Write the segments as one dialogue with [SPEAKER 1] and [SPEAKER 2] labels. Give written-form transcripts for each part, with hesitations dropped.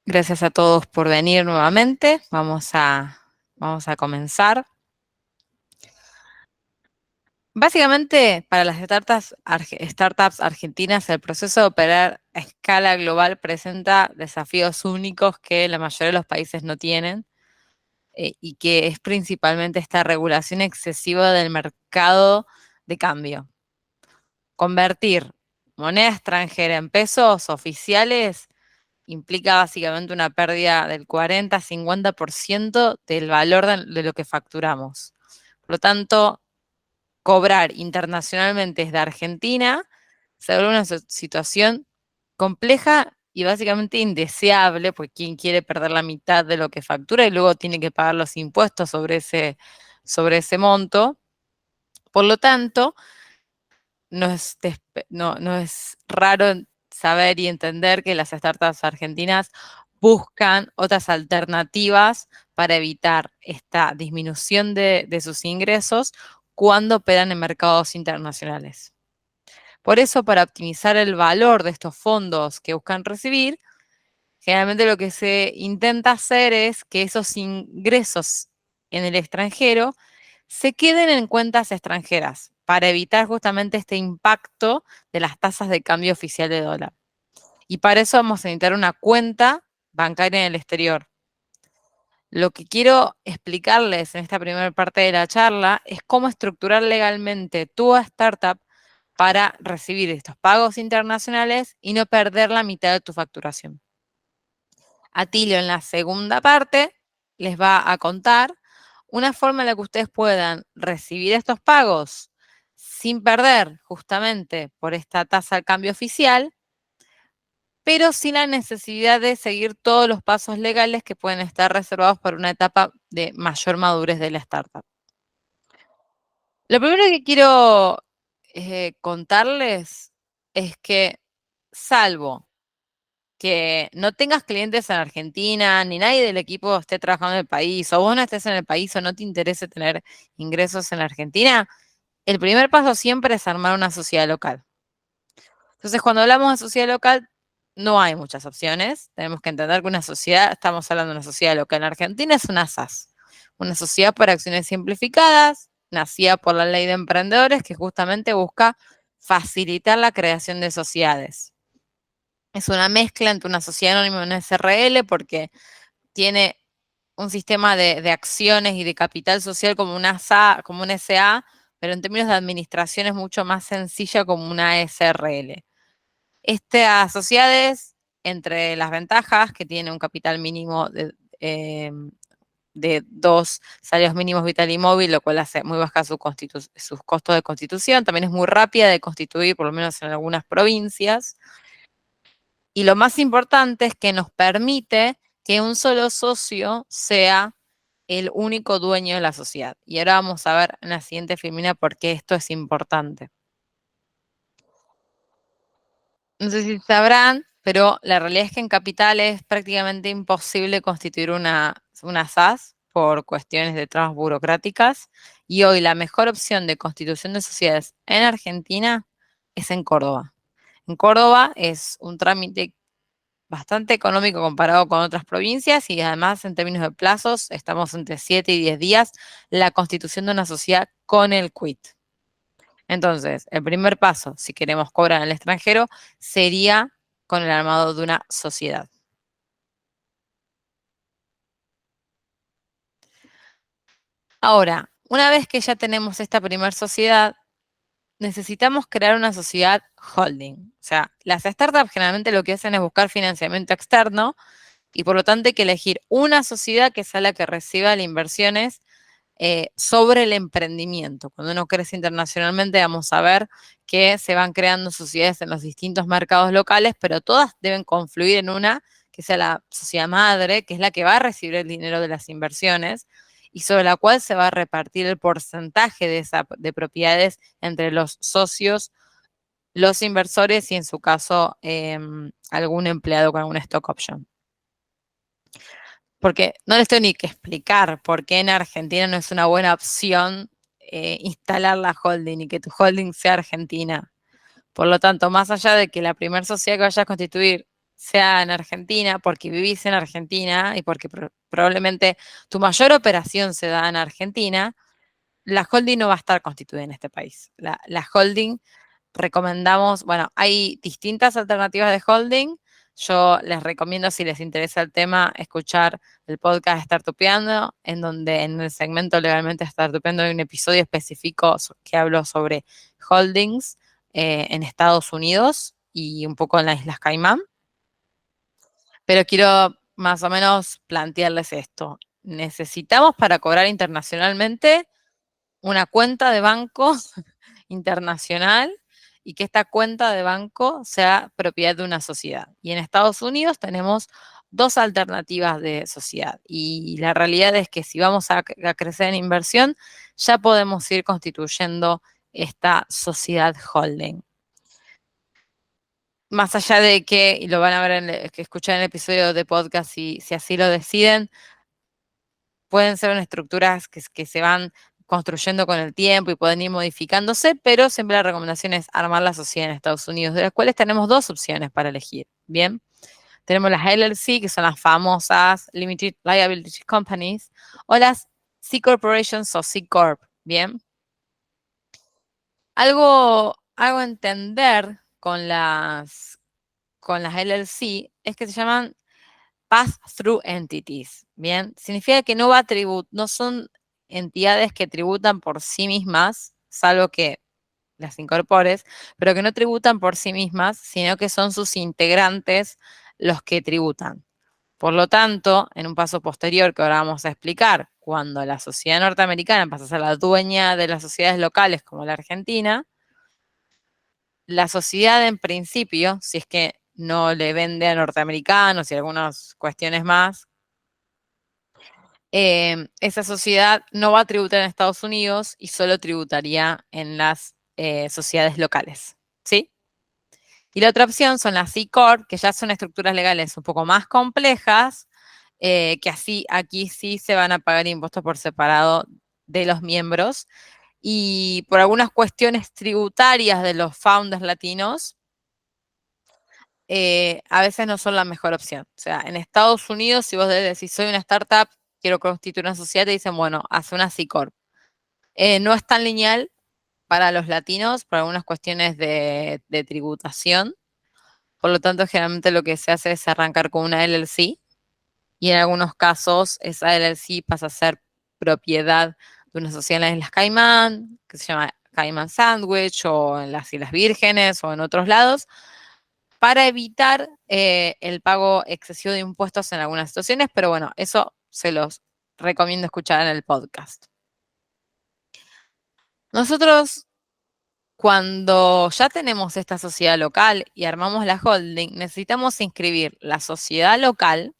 [SPEAKER 1] Gracias a todos por venir nuevamente. Vamos a comenzar. Básicamente, para las startups argentinas, el proceso de operar a escala global presenta desafíos únicos que la mayoría de los países no tienen, y que es principalmente esta regulación excesiva del mercado de cambio. Convertir moneda extranjera en pesos oficiales implica básicamente una pérdida del 40-50% del valor de lo que facturamos. Por lo tanto, cobrar internacionalmente desde Argentina se vuelve una situación compleja y básicamente indeseable, porque quien quiere perder la mitad de lo que factura y luego tiene que pagar los impuestos sobre ese monto. Por lo tanto, no es raro saber y entender que las startups argentinas buscan otras alternativas para evitar esta disminución de sus ingresos cuando operan en mercados internacionales. Por eso, para optimizar el valor de estos fondos que buscan recibir, generalmente lo que se intenta hacer es que esos ingresos en el extranjero se queden en cuentas extranjeras para evitar justamente este impacto de las tasas de cambio oficial de dólar. Y para eso vamos a necesitar una cuenta bancaria en el exterior. Lo que quiero explicarles en esta primera parte de la charla es cómo estructurar legalmente tu startup para recibir estos pagos internacionales y no perder la mitad de tu facturación. Atilio en la segunda parte les va a contar una forma en la que ustedes puedan recibir estos pagos sin perder justamente por esta tasa de cambio oficial, pero sin la necesidad de seguir todos los pasos legales que pueden estar reservados para una etapa de mayor madurez de la startup. Lo primero que quiero contarles es que, salvo que no tengas clientes en Argentina, ni nadie del equipo esté trabajando en el país, o vos no estés en el país o no te interese tener ingresos en Argentina, el primer paso siempre es armar una sociedad local. Entonces, cuando hablamos de sociedad local, no hay muchas opciones. Tenemos que entender que una sociedad, estamos hablando de una sociedad local en Argentina, es una SAS, una sociedad por acciones simplificadas, nacida por la ley de emprendedores, que justamente busca facilitar la creación de sociedades. Es una mezcla entre una sociedad anónima y una SRL porque tiene un sistema de acciones y de capital social como una como una SA, pero en términos de administración es mucho más sencilla como una SRL. Estas sociedades, entre las ventajas, que tiene un capital mínimo de 2 salarios mínimos vital y móvil, lo cual hace muy baja sus costos de constitución, también es muy rápida de constituir, por lo menos en algunas provincias. Y lo más importante es que nos permite que un solo socio sea el único dueño de la sociedad. Y ahora vamos a ver en la siguiente filmina por qué esto es importante. No sé si sabrán, pero la realidad es que en capital es prácticamente imposible constituir una SAS por cuestiones de trabas burocráticas. Y hoy la mejor opción de constitución de sociedades en Argentina es en Córdoba. En Córdoba es un trámite bastante económico comparado con otras provincias y además en términos de plazos estamos entre 7 y 10 días la constitución de una sociedad con el quit. Entonces, el primer paso, si queremos cobrar en el extranjero, sería con el armado de una sociedad. Ahora, una vez que ya tenemos esta primera sociedad, necesitamos crear una sociedad holding. O sea, las startups generalmente lo que hacen es buscar financiamiento externo y por lo tanto hay que elegir una sociedad que sea la que reciba las inversiones sobre el emprendimiento. Cuando uno crece internacionalmente, vamos a ver que se van creando sociedades en los distintos mercados locales, pero todas deben confluir en una que sea la sociedad madre, que es la que va a recibir el dinero de las inversiones y sobre la cual se va a repartir el porcentaje de propiedades entre los socios, los inversores y en su caso algún empleado con alguna stock option. Porque no les tengo ni que explicar por qué en Argentina no es una buena opción instalar la holding y que tu holding sea argentina. Por lo tanto, más allá de que la primera sociedad que vayas a constituir sea en Argentina, porque vivís en Argentina y porque probablemente tu mayor operación se da en Argentina, la holding no va a estar constituida en este país. La holding recomendamos, bueno, hay distintas alternativas de holding. Yo les recomiendo, si les interesa el tema, escuchar el podcast Startupeando, en donde en el segmento Legalmente Startupeando hay un episodio específico que hablo sobre holdings en Estados Unidos y un poco en las Islas Caimán. Pero quiero más o menos plantearles esto. Necesitamos para cobrar internacionalmente una cuenta de banco internacional y que esta cuenta de banco sea propiedad de una sociedad. Y en Estados Unidos tenemos dos alternativas de sociedad. Y la realidad es que si vamos a crecer en inversión, ya podemos ir constituyendo esta sociedad holding. Más allá de que, y lo van a ver, que escuchar en el episodio de podcast si así lo deciden, pueden ser estructuras que se van construyendo con el tiempo y pueden ir modificándose, pero siempre la recomendación es armar la sociedad en Estados Unidos, de las cuales tenemos dos opciones para elegir. Bien, tenemos las LLC, que son las famosas Limited Liability Companies, o las C Corporations o C Corp. Bien, algo a entender con las LLC es que se llaman pass-through entities, ¿bien? Significa que no son entidades que tributan por sí mismas, salvo que las incorpores, pero que no tributan por sí mismas, sino que son sus integrantes los que tributan. Por lo tanto, en un paso posterior que ahora vamos a explicar, cuando la sociedad norteamericana pasa a ser la dueña de las sociedades locales como la Argentina, la sociedad en principio, si es que no le vende a norteamericanos y algunas cuestiones más, esa sociedad no va a tributar en Estados Unidos y solo tributaría en las sociedades locales, ¿sí? Y la otra opción son las C Corp, que ya son estructuras legales un poco más complejas, que así aquí sí se van a pagar impuestos por separado de los miembros. Y por algunas cuestiones tributarias de los founders latinos, a veces no son la mejor opción. O sea, en Estados Unidos, si vos decís, soy una startup, quiero constituir una sociedad, te dicen, bueno, haz una C Corp. No es tan lineal para los latinos por algunas cuestiones de tributación. Por lo tanto, generalmente lo que se hace es arrancar con una LLC y en algunos casos esa LLC pasa a ser propiedad de una sociedad en las Islas Caimán, que se llama Cayman Sandwich, o en las Islas Vírgenes o en otros lados, para evitar el pago excesivo de impuestos en algunas situaciones, pero bueno, eso se los recomiendo escuchar en el podcast. Nosotros, cuando ya tenemos esta sociedad local y armamos la holding, necesitamos inscribir la sociedad local,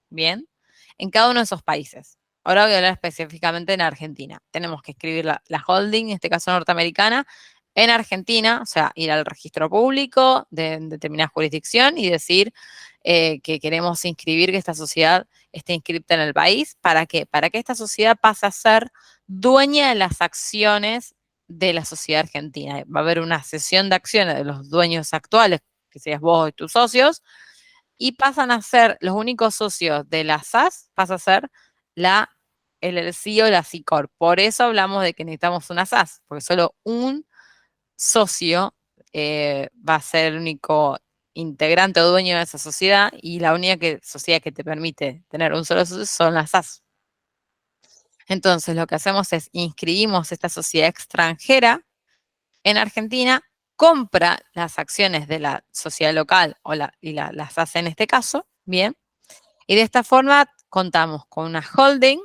[SPEAKER 1] ¿bien?, en cada uno de esos países. Ahora voy a hablar específicamente en Argentina. Tenemos que escribir la holding, en este caso norteamericana, en Argentina, o sea, ir al registro público de determinada jurisdicción y decir que queremos inscribir que esta sociedad esté inscripta en el país. ¿Para qué? Para que esta sociedad pase a ser dueña de las acciones de la sociedad argentina. Va a haber una cesión de acciones de los dueños actuales, que seas vos y tus socios, y pasan a ser los únicos socios de la SAS, pasa a ser la LLC o la C Corp. Por eso hablamos de que necesitamos una SAS, porque solo un socio va a ser el único integrante o dueño de esa sociedad y la única sociedad que te permite tener un solo socio son las SAS. Entonces lo que hacemos es inscribimos esta sociedad extranjera en Argentina, compra las acciones de la sociedad local y las hace en este caso, bien, y de esta forma contamos con una holding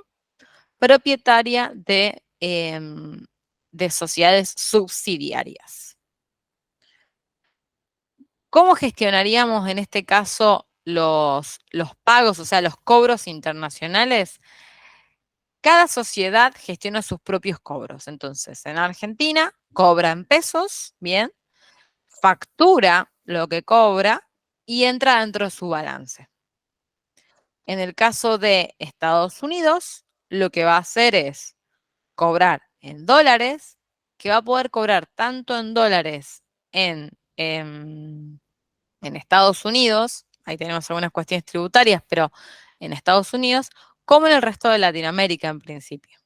[SPEAKER 1] propietaria de sociedades subsidiarias. ¿Cómo gestionaríamos en este caso los pagos, o sea, los cobros internacionales? Cada sociedad gestiona sus propios cobros. Entonces, en Argentina cobra en pesos, bien, factura lo que cobra y entra dentro de su balance. En el caso de Estados Unidos, lo que va a hacer es cobrar en dólares, que va a poder cobrar tanto en dólares en Estados Unidos, ahí tenemos algunas cuestiones tributarias, pero en Estados Unidos, como en el resto de Latinoamérica en principio.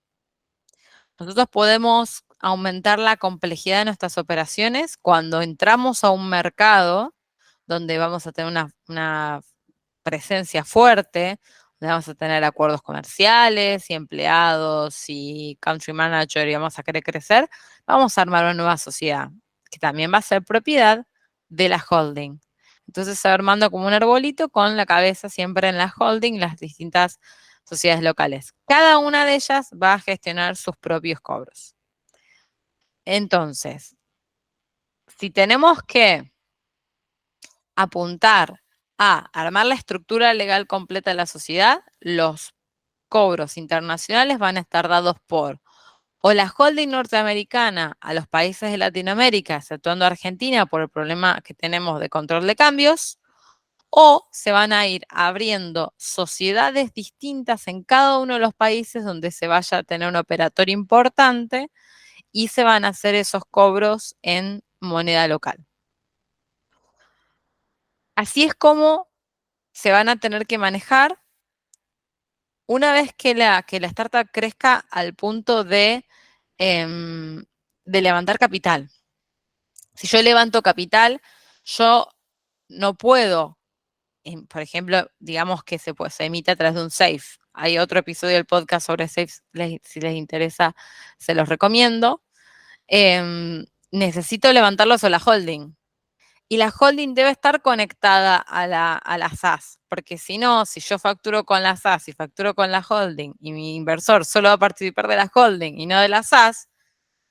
[SPEAKER 1] Nosotros podemos aumentar la complejidad de nuestras operaciones cuando entramos a un mercado donde vamos a tener una presencia fuerte, donde vamos a tener acuerdos comerciales y empleados y country manager y vamos a querer crecer, vamos a armar una nueva sociedad que también va a ser propiedad de la holding. Entonces se va armando como un arbolito con la cabeza siempre en la holding, las distintas sociedades locales. Cada una de ellas va a gestionar sus propios cobros. Entonces, si tenemos que apuntar a armar la estructura legal completa de la sociedad, los cobros internacionales van a estar dados por o la holding norteamericana a los países de Latinoamérica, exceptuando Argentina por el problema que tenemos de control de cambios, o se van a ir abriendo sociedades distintas en cada uno de los países donde se vaya a tener un operador importante y se van a hacer esos cobros en moneda local. Así es como se van a tener que manejar una vez que la startup crezca al punto de levantar capital. Si yo levanto capital, yo no puedo, por ejemplo, digamos que se emite a través de un SAFE. Hay otro episodio del podcast sobre SAFE, si les interesa, se los recomiendo. Necesito levantarlos a la holding. Y la holding debe estar conectada a la SAS, porque si no, si yo facturo con la SAS y facturo con la holding y mi inversor solo va a participar de la holding y no de la SAS,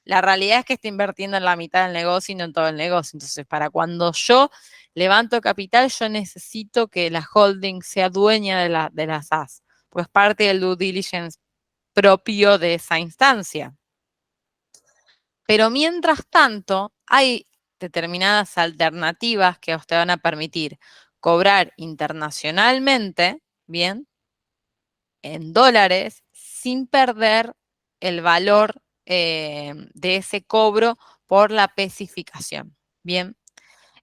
[SPEAKER 1] la realidad es que está invirtiendo en la mitad del negocio y no en todo el negocio. Entonces, para cuando yo levanto capital, yo necesito que la holding sea dueña de la SAS, pues parte del due diligence propio de esa instancia. Pero mientras tanto, hay determinadas alternativas que a usted van a permitir cobrar internacionalmente, bien, en dólares, sin perder el valor de ese cobro por la especificación. Bien,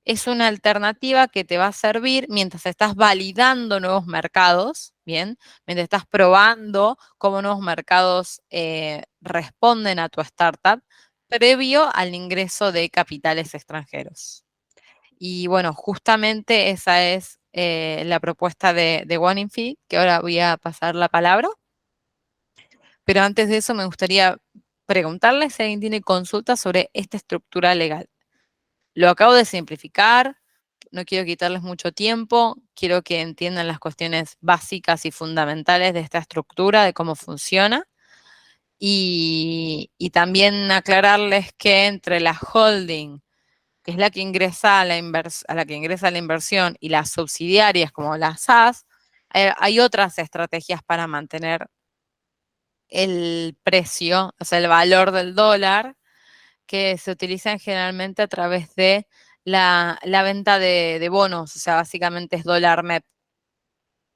[SPEAKER 1] es una alternativa que te va a servir mientras estás validando nuevos mercados, bien, mientras estás probando cómo nuevos mercados responden a tu startup, previo al ingreso de capitales extranjeros. Y bueno, justamente esa es la propuesta de OneInfi, que ahora voy a pasar la palabra. Pero antes de eso me gustaría preguntarle si alguien tiene consultas sobre esta estructura legal. Lo acabo de simplificar, no quiero quitarles mucho tiempo, quiero que entiendan las cuestiones básicas y fundamentales de esta estructura, de cómo funciona. Y también aclararles que entre la holding, que es la que ingresa a la que ingresa la inversión, y las subsidiarias como las SAS, hay otras estrategias para mantener el precio, o sea, el valor del dólar, que se utilizan generalmente a través de la venta de bonos, o sea, básicamente es dólar MEP.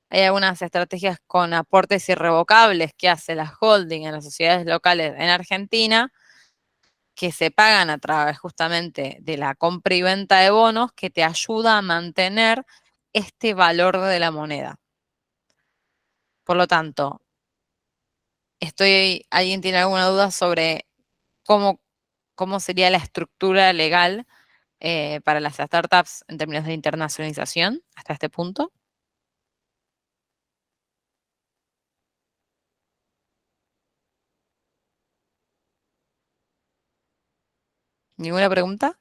[SPEAKER 1] Hay algunas estrategias con aportes irrevocables que hace la holding en las sociedades locales en Argentina, que se pagan a través justamente de la compra y venta de bonos, que te ayuda a mantener este valor de la moneda. Por lo tanto, ¿alguien tiene alguna duda sobre cómo sería la estructura legal para las startups en términos de internacionalización hasta este punto? ¿Ninguna pregunta?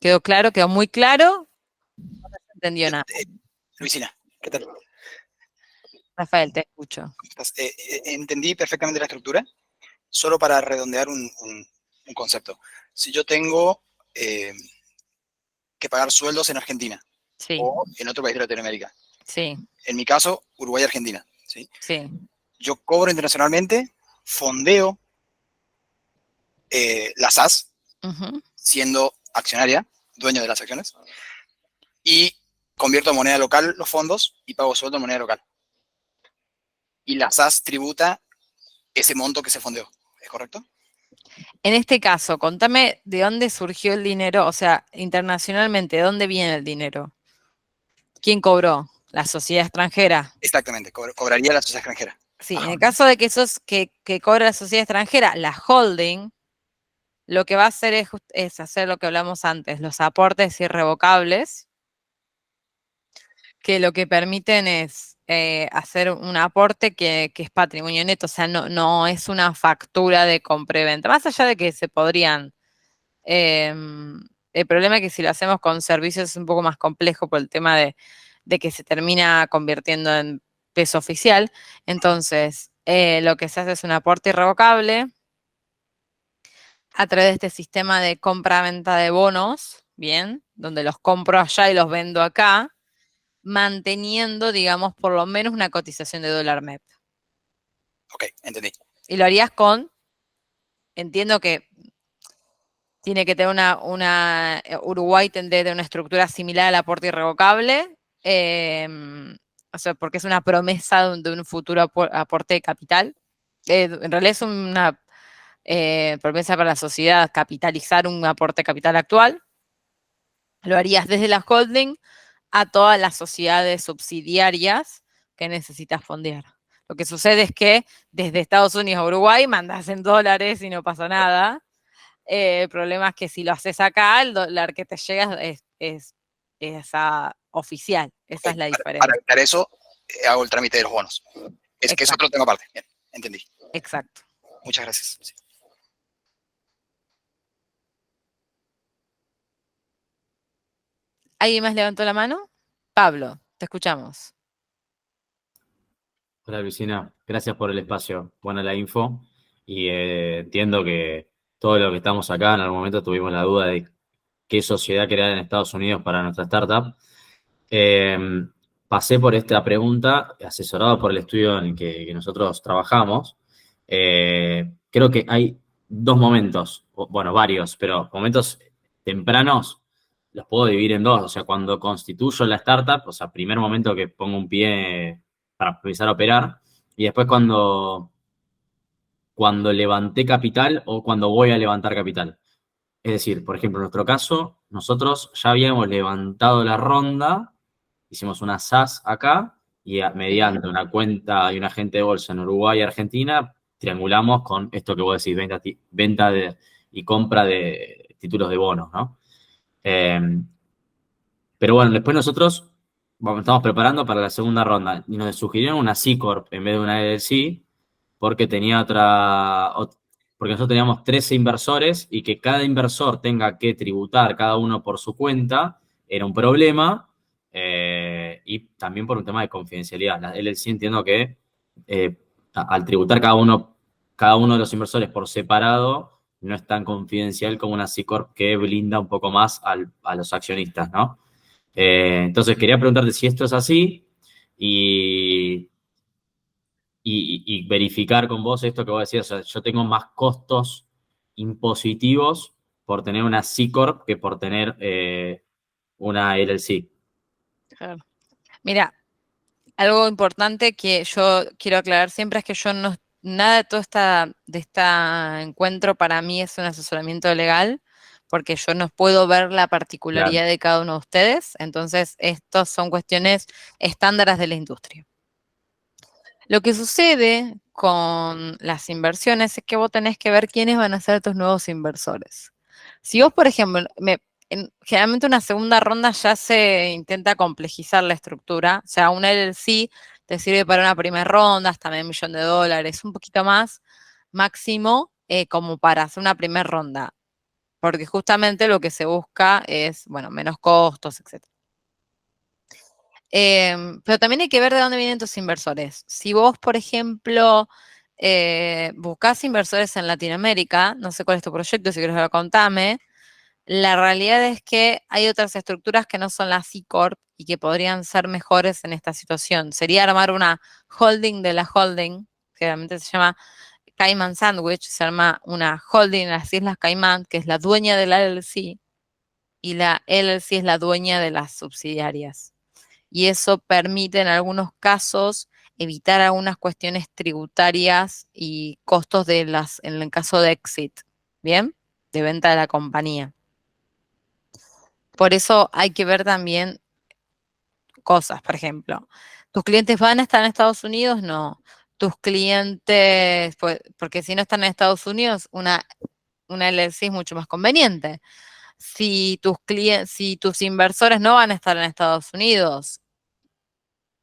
[SPEAKER 1] ¿Quedó claro? ¿Quedó muy claro? No se entendió nada.
[SPEAKER 2] Luisina, ¿qué tal?
[SPEAKER 1] Rafael, te escucho.
[SPEAKER 2] Entendí perfectamente la estructura, solo para redondear un concepto. Si yo tengo que pagar sueldos en Argentina
[SPEAKER 1] Sí,
[SPEAKER 2] o en otro país de Latinoamérica,
[SPEAKER 1] sí,
[SPEAKER 2] en mi caso, Uruguay y Argentina, ¿sí?
[SPEAKER 1] sí.
[SPEAKER 2] Yo cobro internacionalmente, fondeo la SAS,
[SPEAKER 1] Ujú.
[SPEAKER 2] siendo accionaria, dueño de las acciones, y convierto en moneda local los fondos y pago sueldo en moneda local. Y la SAS tributa ese monto que se fondeó, ¿es correcto?
[SPEAKER 1] En este caso, contame de dónde surgió el dinero, o sea, internacionalmente, ¿de dónde viene el dinero? ¿quién cobró? La sociedad extranjera.
[SPEAKER 2] Exactamente, cobraría la sociedad extranjera.
[SPEAKER 1] Sí, en
[SPEAKER 2] Ajá.
[SPEAKER 1] el caso de que cobra la sociedad extranjera, la holding, lo que va a hacer es hacer lo que hablamos antes, los aportes irrevocables, que lo que permiten es hacer un aporte que es patrimonio neto, o sea, no es una factura de compra y venta, más allá de que se podrían. El problema es que si lo hacemos con servicios es un poco más complejo por el tema de que se termina convirtiendo en peso oficial. Entonces, lo que se hace es un aporte irrevocable a través de este sistema de compra-venta de bonos, ¿bien? Donde los compro allá y los vendo acá, manteniendo, digamos, por lo menos una cotización de dólar MEP.
[SPEAKER 2] Ok, entendí.
[SPEAKER 1] Y lo harías con, entiendo que tiene que tener Uruguay tendría que tener una estructura similar al aporte irrevocable, o sea, porque es una promesa de un futuro aporte de capital. En realidad es una promesa para la sociedad capitalizar un aporte de capital actual. Lo harías desde la holding a todas las sociedades subsidiarias que necesitas fondear. Lo que sucede es que desde Estados Unidos a Uruguay mandas en dólares y no pasa nada. El problema es que si lo haces acá, el dólar que te llega es oficial. Esa
[SPEAKER 2] Ok,
[SPEAKER 1] es la
[SPEAKER 2] para
[SPEAKER 1] diferencia.
[SPEAKER 2] evitar eso, hago el trámite de los bonos. Es que es otro
[SPEAKER 1] Exacto,
[SPEAKER 2] tema aparte. Bien, entendí.
[SPEAKER 1] exacto.
[SPEAKER 2] Muchas gracias. Sí.
[SPEAKER 1] ¿Alguien más levantó la mano? Pablo, te escuchamos.
[SPEAKER 3] Hola Luisina, gracias por el espacio. Buena la info y entiendo que todo lo que estamos acá en algún momento tuvimos la duda de qué sociedad crear en Estados Unidos para nuestra startup. Eh, Pasé por esta pregunta, asesorado por el estudio en el que nosotros trabajamos. Creo que hay dos momentos, bueno, varios, pero momentos tempranos los puedo dividir en dos. O sea, cuando constituyo la startup, o sea, primer momento que pongo un pie para empezar a operar, y después cuando levanté capital o cuando voy a levantar capital. Es decir, por ejemplo, en nuestro caso, nosotros ya habíamos levantado la ronda, hicimos una SAS acá y mediante una cuenta y un agente de bolsa en Uruguay y Argentina, triangulamos con esto que vos decís, venta y compra de títulos de bonos, ¿no? Eh, pero bueno, después nosotros estamos preparando para la segunda ronda y nos sugirieron una C Corp en vez de una LLC porque tenía porque nosotros teníamos 13 inversores y que cada inversor tenga que tributar cada uno por su cuenta era un problema, y también por un tema de confidencialidad. La LLC entiendo que eh, al tributar cada uno de los inversores por separado no es tan confidencial como una C Corp que blinda un poco más a los accionistas, ¿no? Entonces quería preguntarte si esto es así y, y verificar con vos esto que vos decías. O sea, yo tengo más costos impositivos por tener una C Corp que por tener una LLC.
[SPEAKER 1] Claro. Mira, algo importante que yo quiero aclarar siempre es que yo no, nada de todo de este encuentro para mí es un asesoramiento legal, porque yo no puedo ver la
[SPEAKER 3] Claro,
[SPEAKER 1] particularidad de cada uno de ustedes, entonces estas son cuestiones estándares de la industria. Lo que sucede con las inversiones es que vos tenés que ver quiénes van a ser tus nuevos inversores. Si vos, por ejemplo, generalmente una segunda ronda ya se intenta complejizar la estructura, o sea, una LLC te sirve para una primera ronda, hasta $1.000.000, un poquito más máximo, como para hacer una primera ronda, porque justamente lo que se busca es, bueno, menos costos, etc. Pero también hay que ver de dónde vienen tus inversores. Si vos, por ejemplo, buscás inversores en Latinoamérica, no sé cuál es tu proyecto, si quieres contame, la realidad es que hay otras estructuras que no son la C Corp y que podrían ser mejores en esta situación. Sería armar una holding de la holding, que realmente se llama Cayman Sandwich, se arma una holding en las Islas Caimán, que es la dueña de la LLC, y la LLC es la dueña de las subsidiarias. Y eso permite en algunos casos evitar algunas cuestiones tributarias y costos en el caso de exit, ¿bien? De venta de la compañía. Por eso hay que ver también cosas, por ejemplo. ¿Tus clientes van a estar en Estados Unidos? No. Tus clientes, pues, porque si no están en Estados Unidos, una LLC es mucho más conveniente. Si tus inversores no van a estar en Estados Unidos,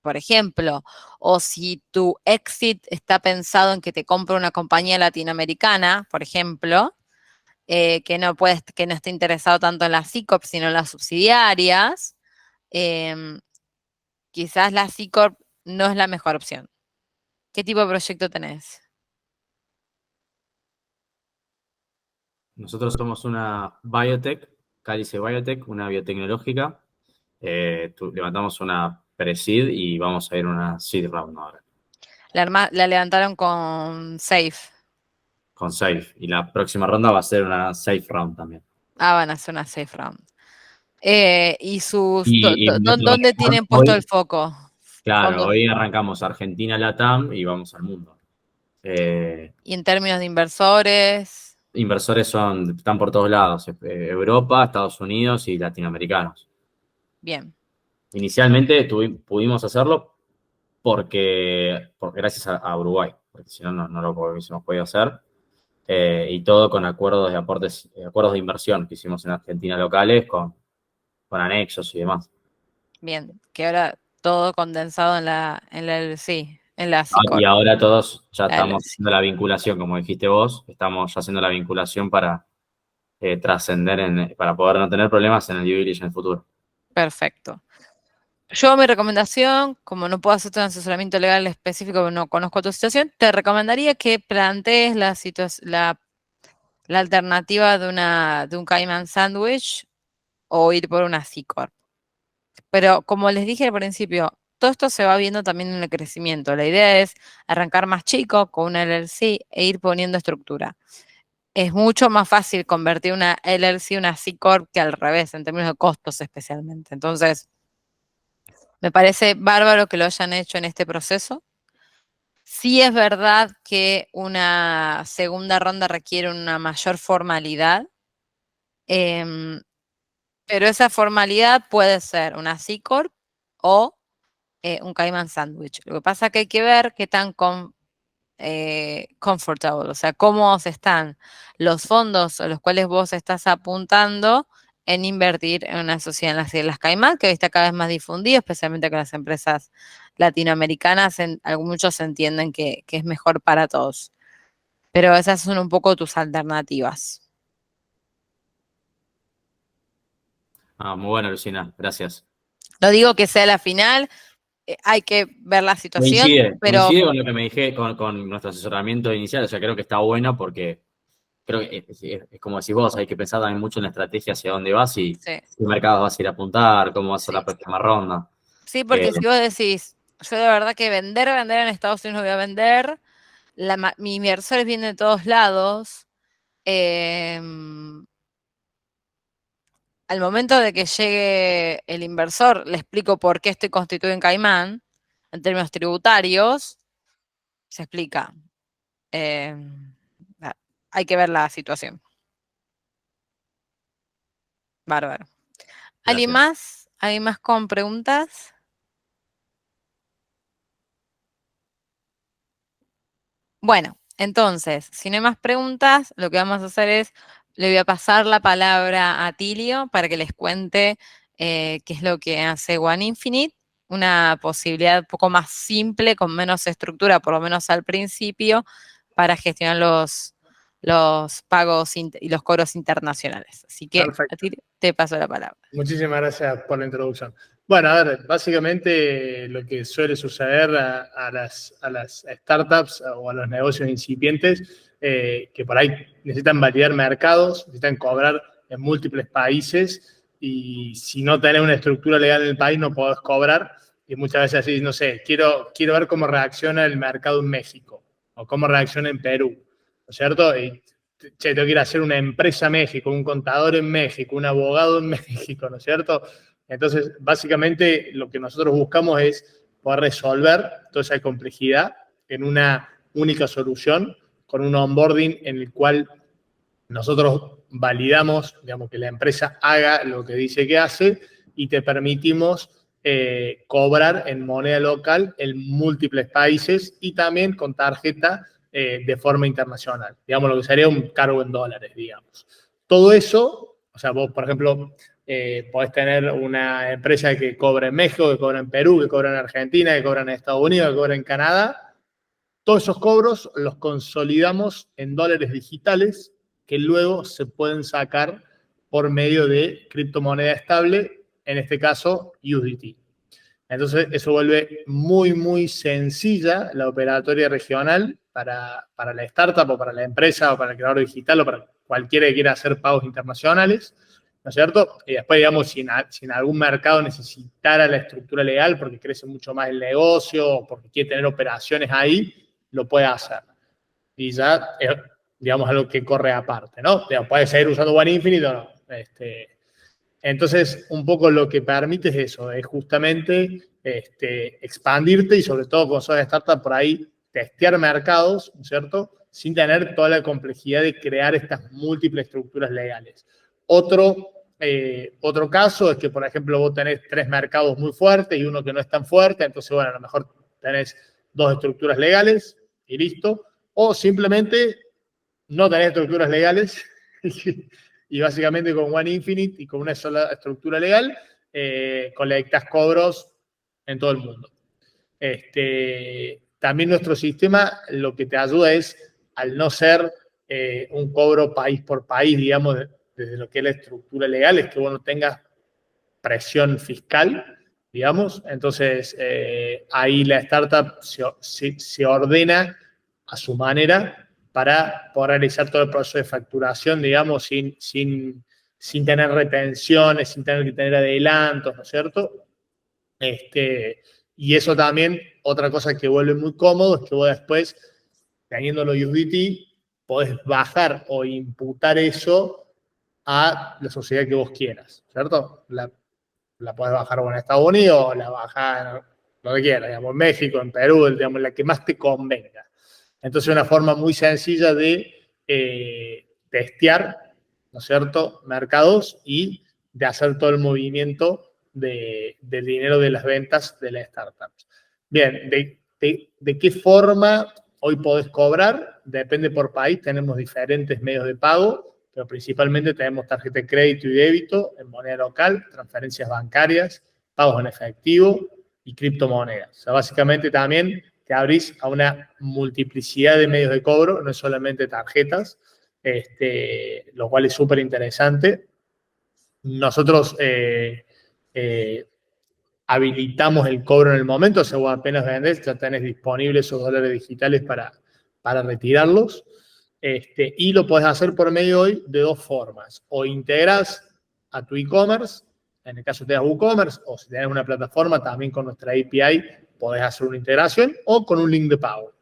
[SPEAKER 1] por ejemplo, o si tu exit está pensado en que te compre una compañía latinoamericana, por ejemplo, que no esté interesado tanto en las C-Corp, sino en las subsidiarias, quizás la C-Corp no es la mejor opción. ¿Qué tipo de proyecto tenés?
[SPEAKER 3] Nosotros somos una biotech, Cálice Biotech, una biotecnológica. Levantamos una pre-seed y vamos a ir a una seed round ahora,
[SPEAKER 1] La levantaron con Safe.
[SPEAKER 3] con Safe. Y la próxima ronda va a ser una Safe round también.
[SPEAKER 1] Van a hacer una Safe Round. ¿Dónde tienen puesto el foco?
[SPEAKER 3] Claro, hoy arrancamos Argentina, LATAM y vamos al mundo.
[SPEAKER 1] Y en términos de inversores,
[SPEAKER 3] Inversores están por todos lados, Europa, Estados Unidos y latinoamericanos.
[SPEAKER 1] bien.
[SPEAKER 3] Inicialmente pudimos hacerlo porque gracias a Uruguay, porque si no, no lo hubiésemos podido hacer. Y todo con acuerdos de inversión que hicimos en Argentina locales con anexos y demás.
[SPEAKER 1] Bien, que ahora todo condensado en la LLC, en la C-Corp.
[SPEAKER 3] Y ahora todos ya
[SPEAKER 1] La
[SPEAKER 3] estamos
[SPEAKER 1] LLC.
[SPEAKER 3] haciendo la vinculación, como dijiste vos, estamos ya haciendo la vinculación para trascender, para poder no tener problemas en el due diligence futuro.
[SPEAKER 1] Perfecto. Yo, mi recomendación, como no puedo hacerte un asesoramiento legal específico porque no conozco tu situación, te recomendaría que plantees la alternativa de un Cayman Sandwich o ir por una C-Corp. Pero como les dije al principio, todo esto se va viendo también en el crecimiento. La idea es arrancar más chico con una LLC e ir poniendo estructura. Es mucho más fácil convertir una LLC en una C-Corp que al revés, en términos de costos especialmente. Entonces, me parece bárbaro que lo hayan hecho en este proceso. Sí es verdad que una segunda ronda requiere una mayor formalidad, pero esa formalidad puede ser una C-Corp o un Cayman Sandwich. Lo que pasa es que hay que ver qué tan comfortable, o sea, cómo están los fondos a los cuales vos estás apuntando en invertir en una sociedad en las Islas Caimán, que hoy está cada vez más difundido, especialmente con las empresas latinoamericanas, muchos entienden que es mejor para todos. Pero esas son un poco tus alternativas.
[SPEAKER 3] Muy bueno, Lucina, gracias.
[SPEAKER 1] No digo que sea la final, hay que ver la situación, pero
[SPEAKER 3] Coincide con lo que me dije con nuestro asesoramiento inicial, o sea, creo que está bueno porque creo que es como decís vos, hay que pensar también mucho en la estrategia hacia dónde vas y
[SPEAKER 1] sí.
[SPEAKER 3] qué mercados vas a ir a apuntar, cómo va a ser la próxima ronda.
[SPEAKER 1] Sí, porque si vos decís, yo de verdad que vender en Estados Unidos voy a vender, mis inversores vienen de todos lados, al momento de que llegue el inversor, le explico por qué estoy constituido en Caimán, en términos tributarios, se explica. Hay que ver la situación. Bárbaro. ¿Alguien más? ¿Alguien más con preguntas? Bueno, entonces, si no hay más preguntas, lo que vamos a hacer es, le voy a pasar la palabra a Tilio para que les cuente qué es lo que hace One Infinite, una posibilidad un poco más simple, con menos estructura, por lo menos al principio, para gestionar los pagos y los cobros internacionales. Así que, a Tilio, te paso la palabra.
[SPEAKER 4] Muchísimas gracias por la introducción. Bueno, a ver, básicamente lo que suele suceder a las startups o a los negocios incipientes, que por ahí necesitan validar mercados, necesitan cobrar en múltiples países y si no tenés una estructura legal en el país no podés cobrar y muchas veces así, no sé, quiero ver cómo reacciona el mercado en México o cómo reacciona en Perú, ¿no es cierto? Y tengo que ir a hacer una empresa en México, un contador en México, un abogado en México, ¿no es cierto? Entonces, básicamente, lo que nosotros buscamos es poder resolver toda esa complejidad en una única solución, con un onboarding en el cual nosotros validamos, digamos, que la empresa haga lo que dice que hace y te permitimos cobrar en moneda local en múltiples países y también con tarjeta de forma internacional. Digamos, lo que sería un cargo en dólares, digamos. Todo eso, o sea, vos, por ejemplo, podés tener una empresa que cobra en México, que cobra en Perú, que cobra en Argentina, que cobra en Estados Unidos, que cobra en Canadá. Todos esos cobros los consolidamos en dólares digitales que luego se pueden sacar por medio de criptomoneda estable, en este caso USDT. Entonces, eso vuelve muy, muy sencilla la operatoria regional para la startup o para la empresa o para el creador digital o para cualquiera que quiera hacer pagos internacionales, ¿no es cierto? Y después, digamos, si en algún mercado necesitara la estructura legal porque crece mucho más el negocio o porque quiere tener operaciones ahí, lo puede hacer. Y ya es, digamos, algo que corre aparte, ¿no? Digamos, puede seguir usando One Infinite o no. Entonces, un poco lo que permite es eso, es justamente expandirte y sobre todo con sos startup por ahí testear mercados, ¿no es cierto? Sin tener toda la complejidad de crear estas múltiples estructuras legales. Otro caso es que, por ejemplo, vos tenés 3 mercados muy fuertes y uno que no es tan fuerte, entonces, bueno, a lo mejor tenés 2 estructuras legales y listo. O simplemente no tenés estructuras legales y básicamente con One Infinite y con una sola estructura legal colectas cobros en todo el mundo. También nuestro sistema lo que te ayuda es, al no ser un cobro país por país, digamos, desde lo que es la estructura legal, es que vos no tengas presión fiscal, digamos. Entonces, ahí la startup se ordena a su manera para poder realizar todo el proceso de facturación, digamos, sin tener retenciones, sin tener que tener adelantos, ¿no es cierto? Y eso también, otra cosa que vuelve muy cómodo, es que vos después, teniendo los USDT, podés bajar o imputar eso a la sociedad que vos quieras, ¿cierto? La podés bajar en Estados Unidos, o la bajás lo que quieras, digamos, en México, en Perú, digamos, la que más te convenga. Entonces, una forma muy sencilla de testear, ¿no es cierto?, mercados y de hacer todo el movimiento del dinero de las ventas de las startups. Bien, ¿de qué forma hoy podés cobrar? Depende por país, tenemos diferentes medios de pago, pero principalmente tenemos tarjeta de crédito y débito en moneda local, transferencias bancarias, pagos en efectivo y criptomonedas. O sea, básicamente también te abrís a una multiplicidad de medios de cobro, no es solamente tarjetas, lo cual es súper interesante. Nosotros habilitamos el cobro en el momento, o sea, vos apenas vendés, ya tenés disponibles esos dólares digitales para retirarlos. Y lo podés hacer por medio hoy de 2 formas. O integras a tu e-commerce, en el caso de WooCommerce, o si tenés una plataforma, también con nuestra API podés hacer una integración, o con un link de pago.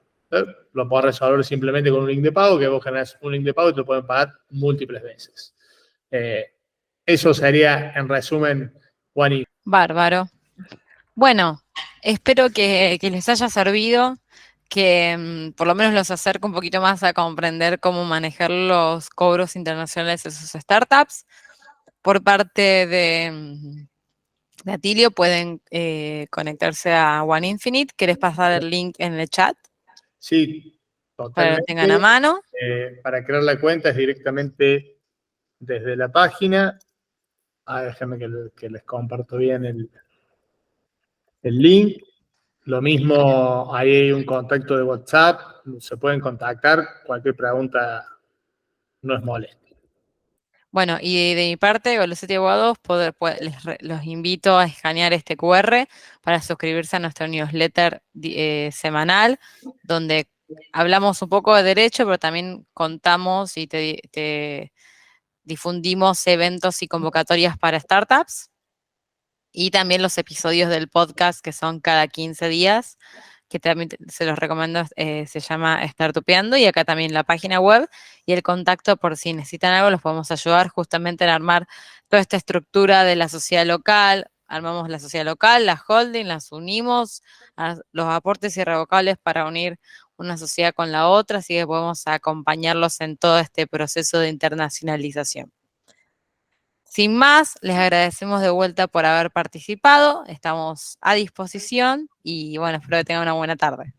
[SPEAKER 4] Lo podés resolver simplemente con un link de pago, que vos generás un link de pago y te lo pueden pagar múltiples veces. Eso sería, en resumen, Juan.
[SPEAKER 1] Bárbaro. Bueno, espero que les haya servido, que por lo menos los acerque un poquito más a comprender cómo manejar los cobros internacionales de sus startups. Por parte de Atilio, pueden conectarse a One Infinite. ¿Querés pasar el link en el chat
[SPEAKER 4] Sí,
[SPEAKER 1] para que
[SPEAKER 4] totalmente.
[SPEAKER 1] lo tengan a mano?
[SPEAKER 4] Para crear la cuenta es directamente desde la página. Déjenme que les comparto bien el link. Lo mismo, ahí hay un contacto de WhatsApp, se pueden contactar, cualquier pregunta no es molesta.
[SPEAKER 1] Bueno, y de mi parte, Velocetti Abogados, los invito a escanear este QR para suscribirse a nuestro newsletter semanal, donde hablamos un poco de derecho, pero también contamos y te difundimos eventos y convocatorias para startups. Y también los episodios del podcast que son cada 15 días, que también se los recomiendo, se llama Startupeando, y acá también la página web y el contacto por si necesitan algo, los podemos ayudar justamente en armar toda esta estructura de la sociedad local. Armamos la sociedad local, la holding, las unimos, los aportes irrevocables para unir una sociedad con la otra, así que podemos acompañarlos en todo este proceso de internacionalización. Sin más, les agradecemos de vuelta por haber participado. Estamos a disposición y bueno, espero que tengan una buena tarde.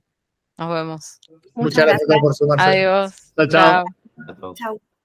[SPEAKER 1] Nos vemos.
[SPEAKER 4] Muchas gracias por sumarse.
[SPEAKER 1] Adiós.
[SPEAKER 4] Chao, chao.
[SPEAKER 1] Chao.
[SPEAKER 3] A todos.
[SPEAKER 5] Chau.